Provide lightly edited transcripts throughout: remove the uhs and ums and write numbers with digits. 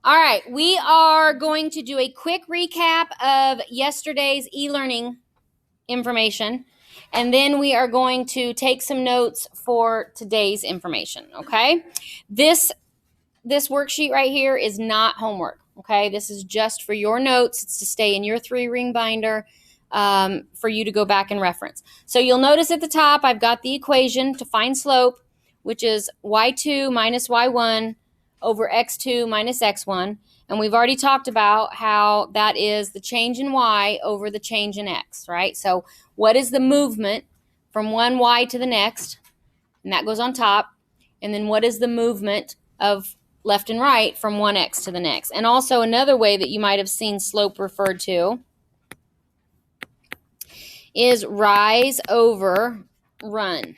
All right, we are going to do a quick recap of yesterday's e-learning information, and then we are going to take some notes for today's information, okay? This worksheet right here is not homework, okay? This is just for your notes. It's to stay in your 3-ring binder for you to go back and reference. So you'll notice at the top, I've got the equation to find slope, which is y2 minus y1 over x2 minus x1. And we've already talked about how that is the change in y over the change in x, right? So what is the movement from one y to the next? And that goes on top. And then what is the movement of left and right from one x to the next? And also another way that you might have seen slope referred to is rise over run.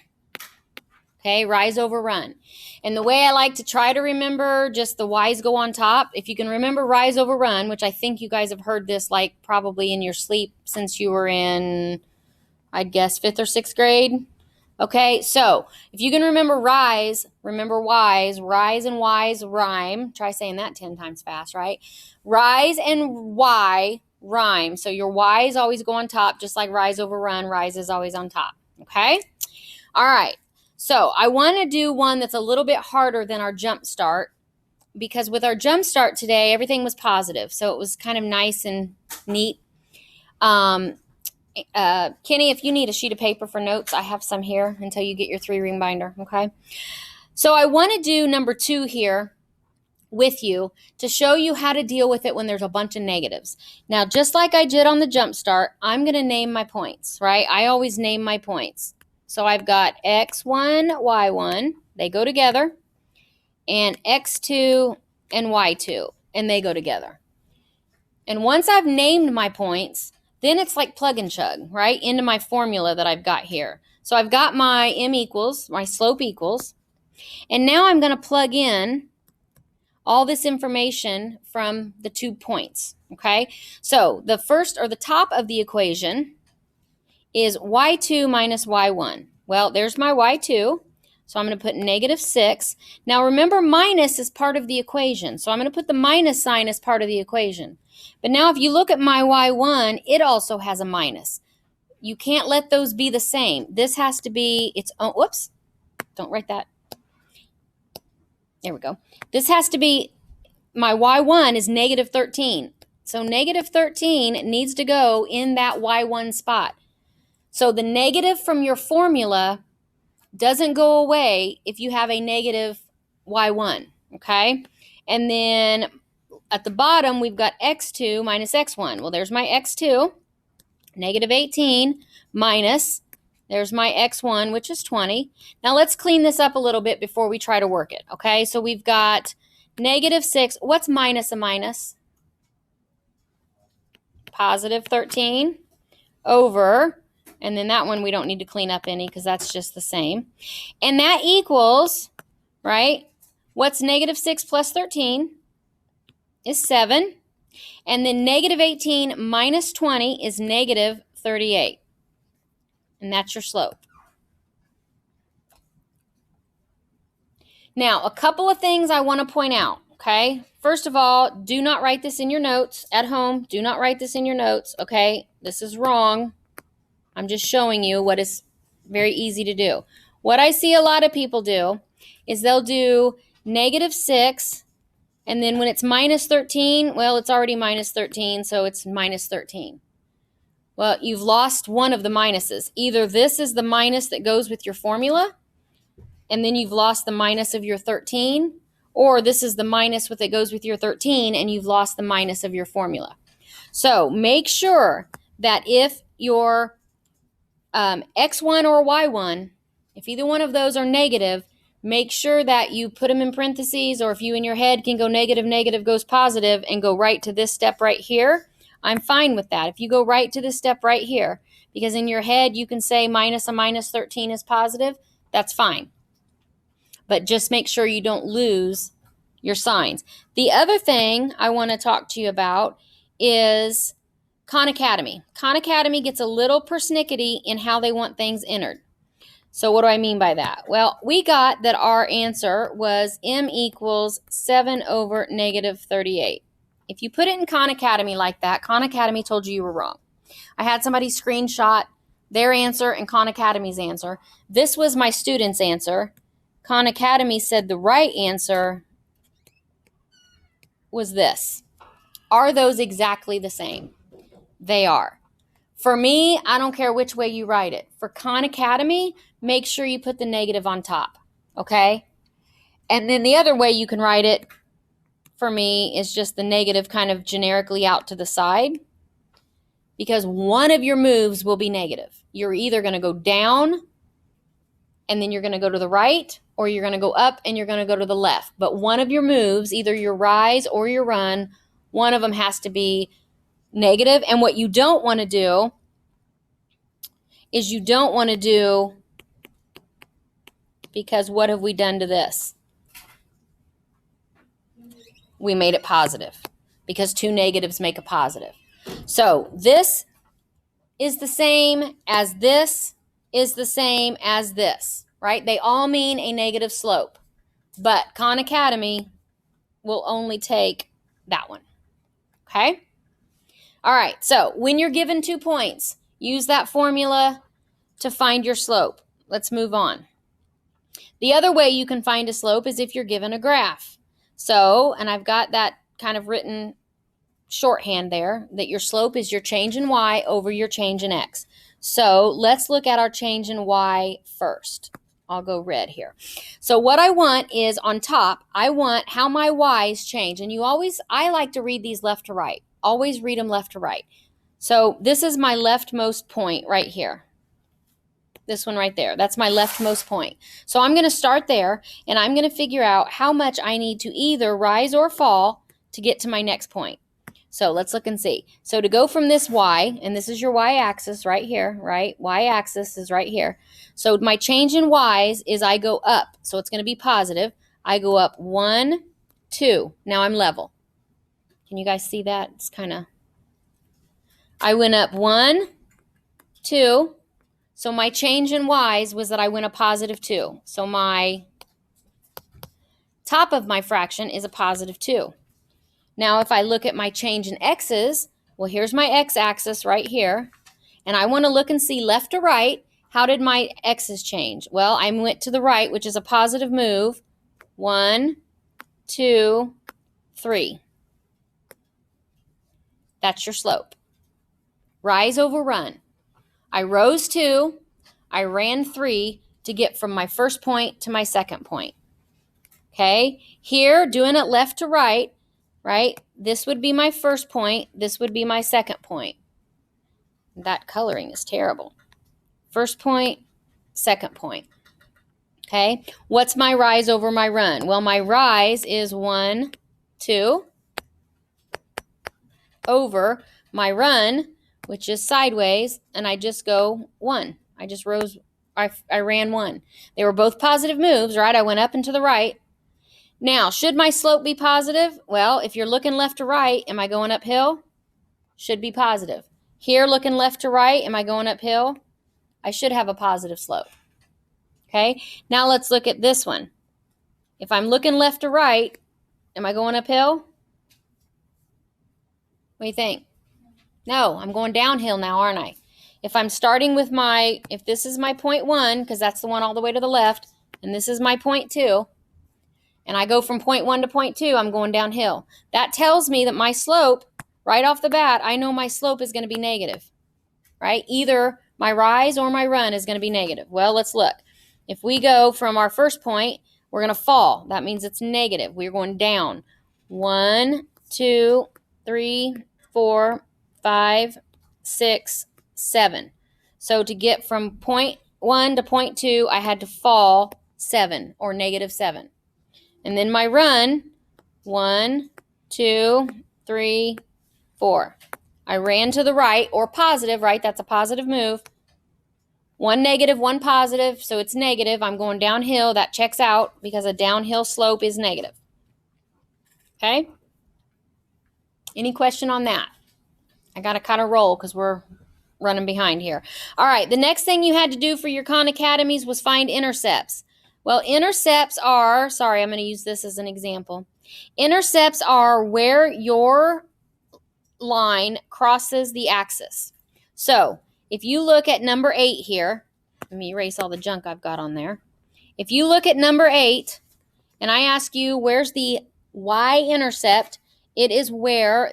Okay, rise over run. And the way I like to try to remember just the y's go on top, if you can remember rise over run, which I think you guys have heard this like probably in your sleep since you were in, I'd guess, 5th or 6th grade. Okay, so if you can remember rise, remember y's, rise and y's rhyme. Try saying that 10 times fast, right? Rise and y rhyme. So your y's always go on top, just like rise over run, rise is always on top. Okay? All right. So I want to do one that's a little bit harder than our jump start, because with our jump start today, everything was positive. So it was kind of nice and neat. Kenny, if you need a sheet of paper for notes, I have some here until you get your 3-ring binder, okay? So I want to do number 2 here with you to show you how to deal with it when there's a bunch of negatives. Now, just like I did on the jump start, I'm going to name my points, right? I always name my points. So I've got x1, y1, they go together, and x2 and y2, and they go together. And once I've named my points, then it's like plug and chug, right, into my formula that I've got here. So I've got my m equals, my slope equals, and now I'm going to plug in all this information from the 2 points, okay? So the first, or the top of the equation, is y2 minus y1. Well, there's my y2, so I'm going to put -6. Now remember, minus is part of the equation, so I'm going to put the minus sign as part of the equation. But now if you look at my y1, it also has a minus. You can't let those be the same. This has to be its own, whoops, don't write that. There we go. This has to be, my y1 is -13. So -13 needs to go in that y1 spot. So the negative from your formula doesn't go away if you have a negative y1, okay? And then at the bottom, we've got x2 minus x1. Well, there's my x2, -18, minus, there's my x1, which is 20. Now let's clean this up a little bit before we try to work it, okay? So we've got -6. What's minus a minus? +13 over, and then that one we don't need to clean up any because that's just the same. And that equals, right, what's -6 plus 13 is 7. And then -18 minus 20 is -38. And that's your slope. Now, a couple of things I want to point out, okay? First of all, do not write this in your notes at home. Do not write this in your notes, okay? This is wrong. I'm just showing you what is very easy to do. What I see a lot of people do is they'll do -6, and then when it's -13, well, it's already -13, so it's -13. Well, you've lost one of the minuses. Either this is the minus that goes with your formula, and then you've lost the minus of your 13, or this is the minus that goes with your 13, and you've lost the minus of your formula. So make sure that if your x1 or y1, if either one of those are negative, make sure that you put them in parentheses, or if you in your head can go negative, negative goes positive, and go right to this step right here, I'm fine with that. If you go right to this step right here, because in your head you can say minus a -13 is positive, that's fine. But just make sure you don't lose your signs. The other thing I want to talk to you about is Khan Academy. Khan Academy gets a little persnickety in how they want things entered. So what do I mean by that? Well, we got that our answer was m equals 7 over negative 38. If you put it in Khan Academy like that, Khan Academy told you were wrong. I had somebody screenshot their answer and Khan Academy's answer. This was my student's answer. Khan Academy said the right answer was this. Are those exactly the same? They are. For me, I don't care which way you write it. For Khan Academy, make sure you put the negative on top, okay? And then the other way you can write it for me is just the negative kind of generically out to the side, because one of your moves will be negative. You're either going to go down and then you're going to go to the right, or you're going to go up and you're going to go to the left. But one of your moves, either your rise or your run, one of them has to be negative. And what you don't want to do is because what have we done to this? We made it positive, because two negatives make a positive. So this is the same as this is the same as this, right? They all mean a negative slope, but Khan Academy will only take that one, okay? All right, so when you're given 2 points, use that formula to find your slope. Let's move on. The other way you can find a slope is if you're given a graph. So, and I've got that kind of written shorthand there, that your slope is your change in y over your change in x. So let's look at our change in y first. I'll go red here. So what I want is on top, I want how my y's change. And I like to read these left to right. Always read them left to right. So this is my leftmost point right here. This one right there. That's my leftmost point. So I'm going to start there, and I'm going to figure out how much I need to either rise or fall to get to my next point. So let's look and see. So to go from this y, and this is your y-axis right here, right? Y-axis is right here. So my change in y's is I go up. So it's going to be positive. I go up 1, 2. Now I'm level. Can you guys see that? It's kind of... I went up 1, 2. So my change in y's was that I went a positive 2. So my top of my fraction is a positive 2. Now, if I look at my change in x's, well, here's my x-axis right here. And I want to look and see left to right, how did my x's change? Well, I went to the right, which is a positive move. 1, 2, 3. That's your slope. Rise over run. I rose 2, I ran 3 to get from my first point to my second point. Okay? Here, doing it left to right, right? This would be my first point. This would be my second point. That coloring is terrible. First point, second point. Okay? What's my rise over my run? Well, my rise is 1, 2 over my run, which is sideways, and I just go 1. I just rose, I ran 1. They were both positive moves, right? I went up and to the right. Now, should my slope be positive? Well, if you're looking left to right, am I going uphill? Should be positive. Here, looking left to right, am I going uphill? I should have a positive slope. Okay? Now let's look at this one. If I'm looking left to right, am I going uphill? What do you think? No, I'm going downhill now, aren't I? If I'm starting with if this is my point 1, because that's the one all the way to the left, and this is my point 2, and I go from point 1 to point 2, I'm going downhill. That tells me that my slope, right off the bat, I know my slope is going to be negative, right? Either my rise or my run is going to be negative. Well, let's look. If we go from our first point, we're going to fall. That means it's negative. We're going down. 1, 2, 3, 4, 5, 6, 7. So to get from point 1 to point 2, I had to fall 7 or negative 7. And then my run, 1, 2, 3, 4. I ran to the right or positive, right? That's a positive move. 1 negative, 1 positive, so it's negative. I'm going downhill. That checks out because a downhill slope is negative. Okay? Any question on that? I got to kind of roll because we're running behind here. All right, the next thing you had to do for your Khan Academies was find intercepts. Well, intercepts are, sorry, I'm going to use this as an example. Intercepts are where your line crosses the axis. So if you look at number 8 here, let me erase all the junk I've got on there. If you look at number 8 and I ask you where's the y-intercept, it is where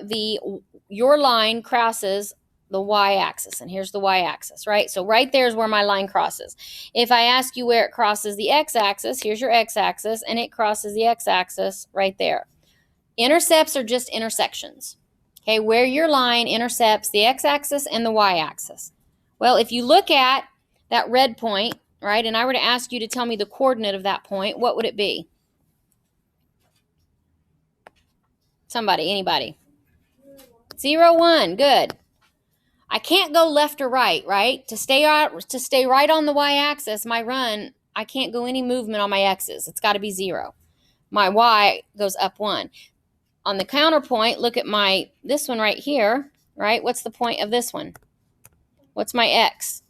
your line crosses the y-axis. And here's the y-axis, right? So right there is where my line crosses. If I ask you where it crosses the x-axis, here's your x-axis, and it crosses the x-axis right there. Intercepts are just intersections. Okay, where your line intercepts the x-axis and the y-axis. Well, if you look at that red point, right, and I were to ask you to tell me the coordinate of that point, what would it be? Somebody, anybody? 0, 1, good. I can't go left or right, right? To stay right on the y-axis, my run, I can't go any movement on my x's. It's got to be 0. My y goes up 1. On the counterpoint, look at this one right here, right? What's the point of this one? What's my x?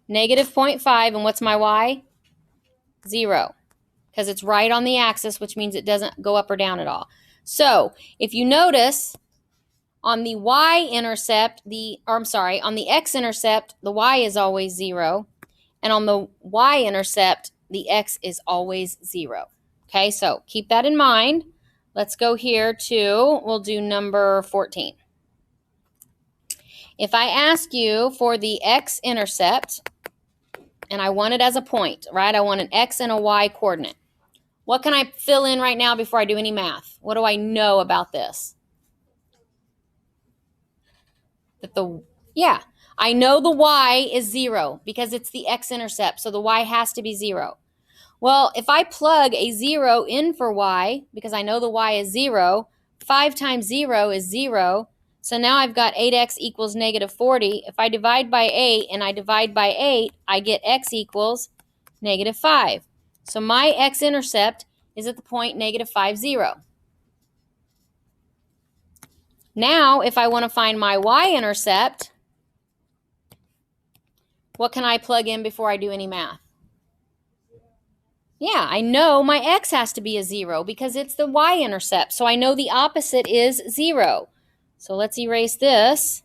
Negative 0.5, and what's my y? 0, because it's right on the axis, which means it doesn't go up or down at all. So if you notice, on the y-intercept, on the x-intercept, the y is always 0, and on the y-intercept, the x is always 0. Okay, so keep that in mind. Let's go here to, we'll do number 14. If I ask you for the x-intercept, and I want it as a point, right? I want an x and a y coordinate. What can I fill in right now before I do any math? What do I know about this? I know the y is 0 because it's the x-intercept, so the y has to be 0. Well, if I plug a 0 in for y, because I know the y is 0, 5 times 0 is 0, so now I've got 8x equals negative 40. If I divide by 8 and I divide by 8, I get x equals negative 5. So my x-intercept is at the point negative 5, 0. Now, if I want to find my y-intercept, what can I plug in before I do any math? Yeah, I know my x has to be a 0 because it's the y-intercept. So I know the opposite is 0. So let's erase this.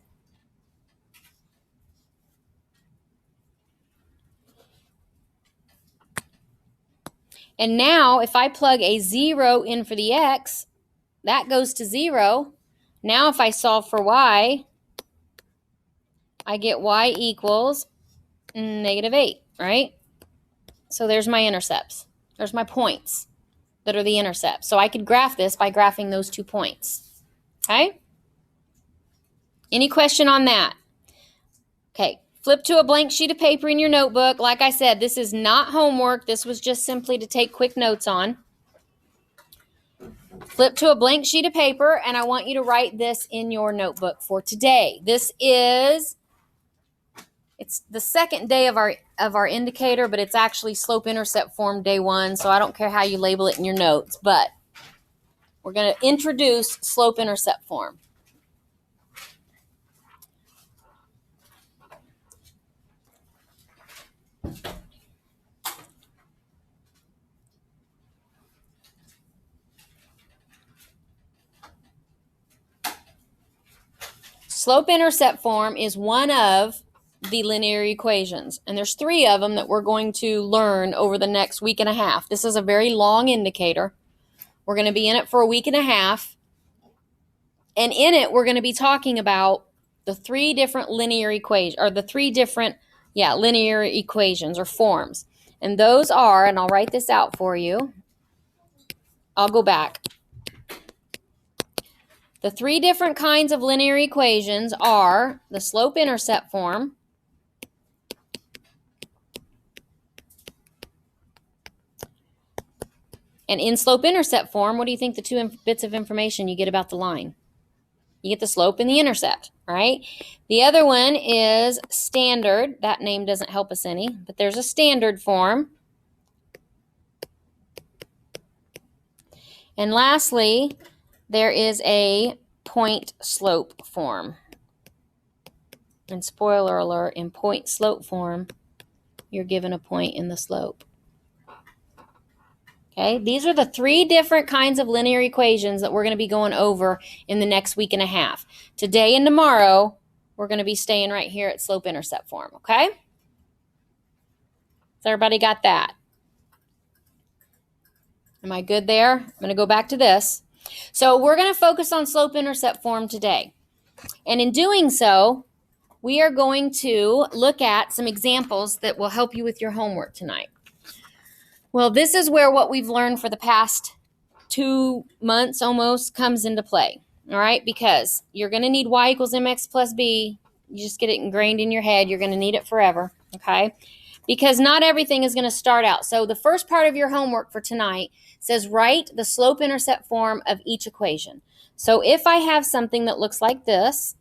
And now if I plug a 0 in for the x, that goes to 0. Now if I solve for y, I get y equals negative 8, right? So there's my intercepts. There's my points that are the intercepts. So I could graph this by graphing those 2 points. Okay? Any question on that? Okay, flip to a blank sheet of paper in your notebook. Like I said, this is not homework. This was just simply to take quick notes on. Flip to a blank sheet of paper, and I want you to write this in your notebook for today. It's the second day of our indicator, but it's actually Slope-Intercept Form day 1, so I don't care how you label it in your notes, but we're going to introduce Slope-Intercept Form. Slope-Intercept Form is one of the linear equations, and there's 3 of them that we're going to learn over the next week and a half. This is a very long indicator. We're going to be in it for a week and a half, and in it we're going to be talking about the 3 different linear equations, or the 3 different linear equations or forms. And those are, and I'll write this out for you. I'll go back. The 3 different kinds of linear equations are the slope-intercept form, and in slope-intercept form, what do you think the 2 bits of information you get about the line? You get the slope and the intercept, right? The other one is standard. That name doesn't help us any, but there's a standard form. And lastly, there is a point slope form. And spoiler alert, in point slope form, you're given a point in the slope. Okay, these are the 3 different kinds of linear equations that we're going to be going over in the next week and a half. Today and tomorrow, we're going to be staying right here at slope-intercept form, okay? So everybody got that? Am I good there? I'm going to go back to this. So we're going to focus on slope-intercept form today. And in doing so, we are going to look at some examples that will help you with your homework tonight. Well, this is where what we've learned for the past 2 months almost comes into play, all right? Because you're going to need y equals mx plus b. You just get it ingrained in your head. You're going to need it forever, okay? Because not everything is going to start out. So the first part of your homework for tonight says write the slope-intercept form of each equation. So if I have something that looks like this,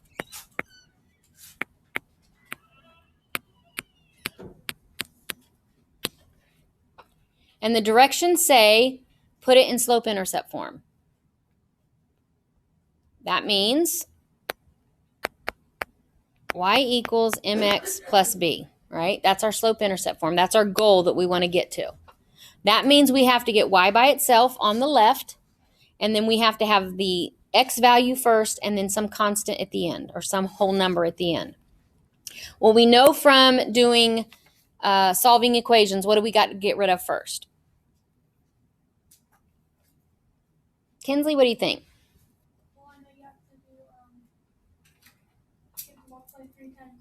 and the directions say put it in slope-intercept form. That means y equals mx plus b, right? That's our slope-intercept form. That's our goal that we want to get to. That means we have to get y by itself on the left, and then we have to have the x value first and then some constant at the end or some whole number at the end. Well, we know from doing solving equations, what do we got to get rid of first? Kinsley, what do you think?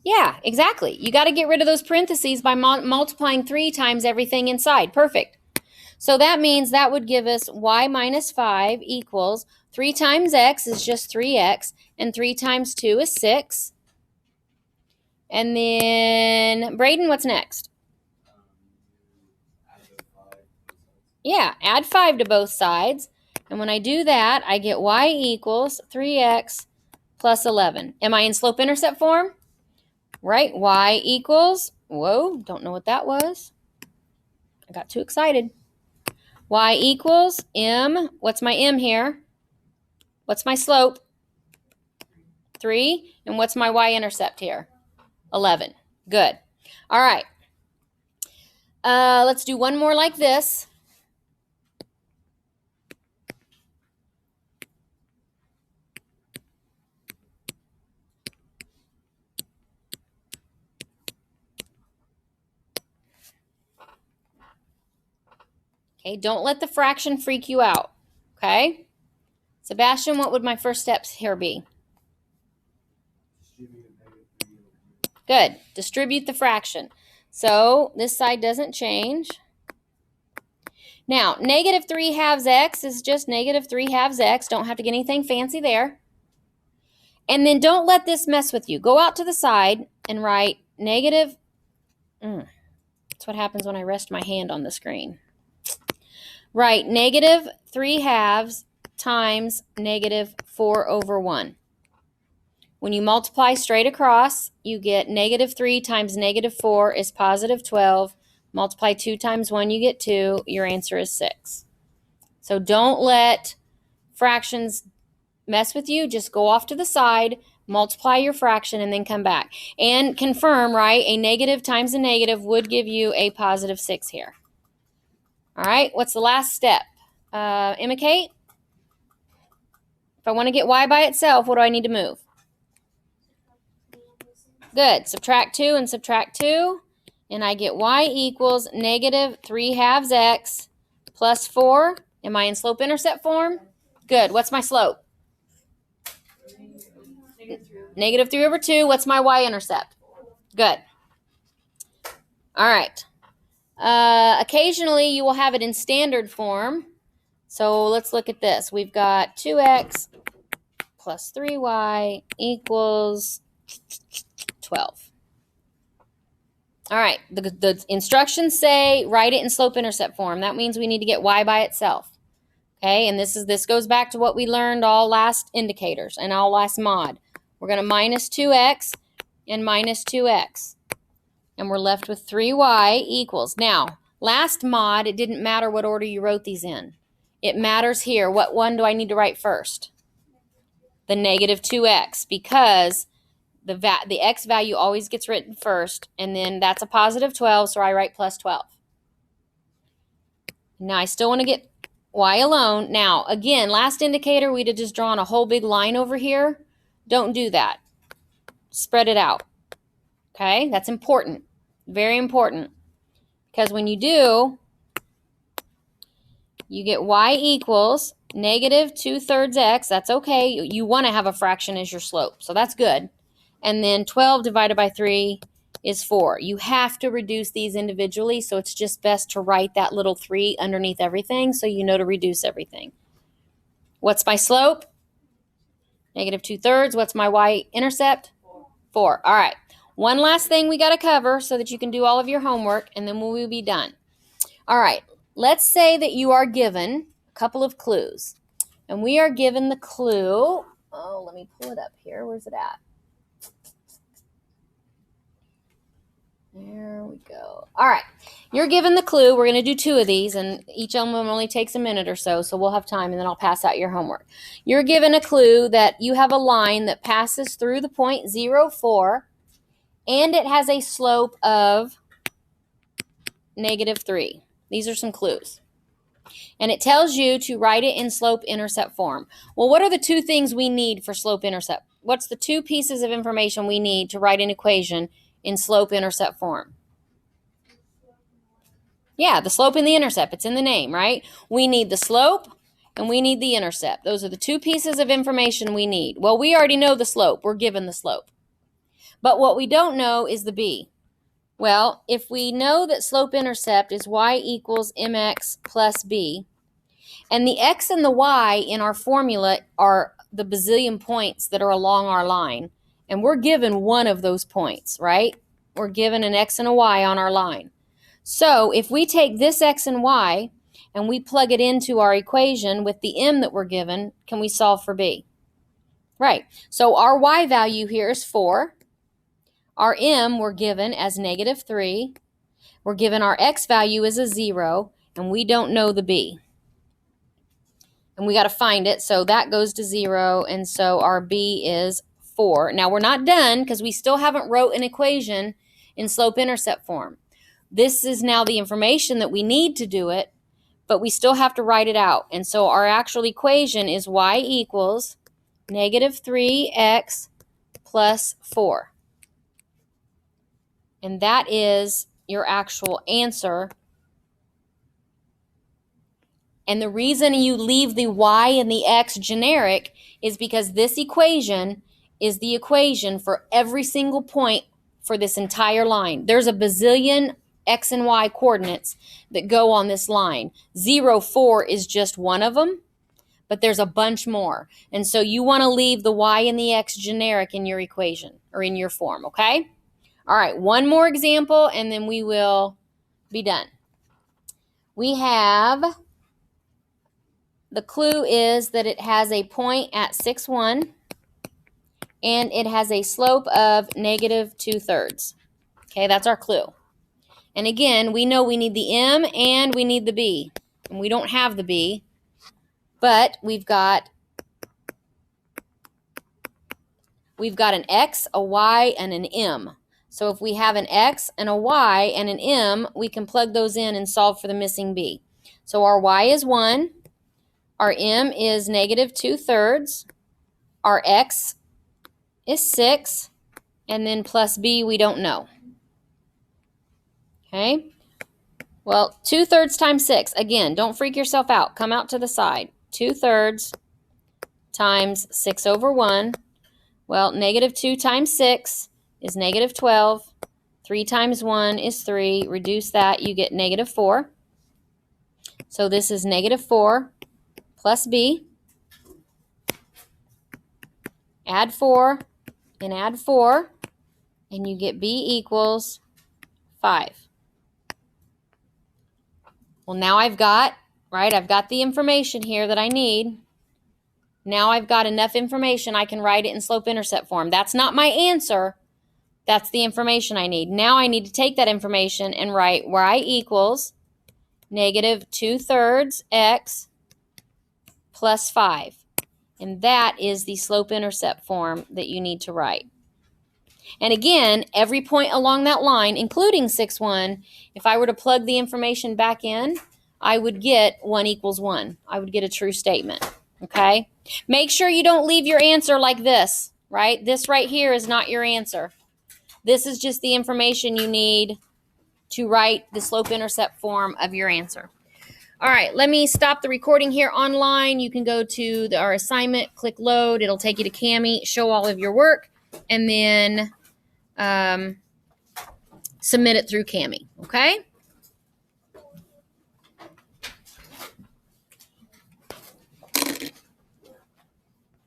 Yeah, exactly. You got to get rid of those parentheses by multiplying 3 times everything inside. Perfect. So that means that would give us y minus 5 equals 3 times x is just 3x, and 3 times 2 is 6. And then, Braden, what's next? Yeah, add 5 to both sides. And when I do that, I get y equals 3x plus 11. Am I in slope-intercept form? Right, y equals, whoa, don't know what that was. I got too excited. Y equals m, what's my m here? What's my slope? 3. And what's my y-intercept here? 11. Good. All right. Let's do one more like this. Okay, don't let the fraction freak you out. Okay? Sebastian, what would my first steps here be? Good. Distribute the fraction. So this side doesn't change. Now, negative 3 halves x is just negative 3 halves x. Don't have to get anything fancy there. And then don't let this mess with you. Go out to the side and write negative. That's what happens when I rest my hand on the screen. Write negative 3 halves times negative 4 over 1. When you multiply straight across, you get negative 3 times negative 4 is positive 12. Multiply 2 times 1, you get 2. Your answer is 6. So don't let fractions mess with you. Just go off to the side, multiply your fraction, and then come back. And confirm, right, a negative times a negative would give you a positive 6 here. All right, what's the last step? Emma Kate? If I want to get y by itself, what do I need to move? Good. Subtract 2 and subtract 2. And I get y equals negative 3 halves x plus 4. Am I in slope-intercept form? Good. What's my slope? Negative 3 over 2. What's my y-intercept? Good. All right. Occasionally, you will have it in standard form. So let's look at this. We've got 2x plus 3y equals 12. All right. The instructions say write it in slope-intercept form. That means we need to get y by itself. Okay, and this goes back to what we learned all last indicators and all last mod. We're going to minus 2x and minus 2x. And we're left with 3y equals. Now, last mod, it didn't matter what order you wrote these in. It matters here. What one do I need to write first? The negative 2x, because The x value always gets written first, and then that's a positive 12, so I write plus 12. Now I still want to get y alone. Now, again, last indicator, we'd have just drawn a whole big line over here. Don't do that. Spread it out. Okay, that's important. Very important. Because when you do, you get y equals negative 2/3 x. That's okay. You want to have a fraction as your slope, so that's good. And then 12 divided by 3 is 4. You have to reduce these individually, so it's just best to write that little 3 underneath everything so you know to reduce everything. What's my slope? Negative 2/3. What's my y-intercept? 4. All right. One last thing we got to cover so that you can do all of your homework, and then we'll be done. All right. Let's say that you are given a couple of clues. And we are given the clue. Oh, let me pull it up here. Where's it at? There we go. All right. You're given the clue. We're going to do 2 of these, and each of them only takes a minute or so, so we'll have time, and then I'll pass out your homework. You're given a clue that you have a line that passes through the point 0, 4, and it has a slope of negative 3. These are some clues. And it tells you to write it in slope-intercept form. Well, what are the 2 things we need for slope-intercept? What's the 2 pieces of information we need to write an equation in slope-intercept form? Yeah, the slope and the intercept. It's in the name, right? We need the slope and we need the intercept. Those are the 2 pieces of information we need. Well, we already know the slope. We're given the slope. But what we don't know is the b. Well, if we know that slope-intercept is y equals mx plus b, and the x and the y in our formula are the bazillion points that are along our line, and we're given one of those points, right? We're given an x and a y on our line. So if we take this x and y and we plug it into our equation with the m that we're given, can we solve for b? Right. So our y value here is 4. Our m we're given as negative 3. We're given our x value is a 0, and we don't know the b. And we got to find it, so that goes to 0, and so our b is 4. Now, we're not done because we still haven't wrote an equation in slope-intercept form. This is now the information that we need to do it, but we still have to write it out. And so our actual equation is y equals negative 3x plus 4. And that is your actual answer. And the reason you leave the y and the x generic is because this equation is the equation for every single point for this entire line. There's a bazillion x and y coordinates that go on this line. 0, 4 is just one of them, but there's a bunch more. And so you want to leave the y and the x generic in your equation or in your form, okay? All right, one more example, and then we will be done. We have, the clue is that it has a point at 6, 1, and it has a slope of negative 2/3. Okay, that's our clue. And again, we know we need the m and we need the b. And we don't have the b, but we've got an x, a y, and an m. So if we have an x and a y and an m, we can plug those in and solve for the missing b. So our y is 1, our m is negative 2/3, our x is 6, and then plus b we don't know. Okay? Well, 2/3 times 6. Again, don't freak yourself out. Come out to the side. 2/3 times 6 over 1. Well, negative 2 times 6 is negative 12. 3 times 1 is 3. Reduce that, you get negative 4. So this is negative 4 plus b. Add 4 and add 4, and you get b equals 5. Well, now I've got the information here that I need. Now I've got enough information, I can write it in slope-intercept form. That's not my answer. That's the information I need. Now I need to take that information and write y equals negative 2/3 x plus 5. And that is the slope-intercept form that you need to write. And again, every point along that line, including 6-1, if I were to plug the information back in, I would get 1 equals 1. I would get a true statement, okay? Make sure you don't leave your answer like this, right? This right here is not your answer. This is just the information you need to write the slope-intercept form of your answer. All right, let me stop the recording here online. You can go to our assignment, click load. It'll take you to Cami, show all of your work, and then submit it through Cami, okay?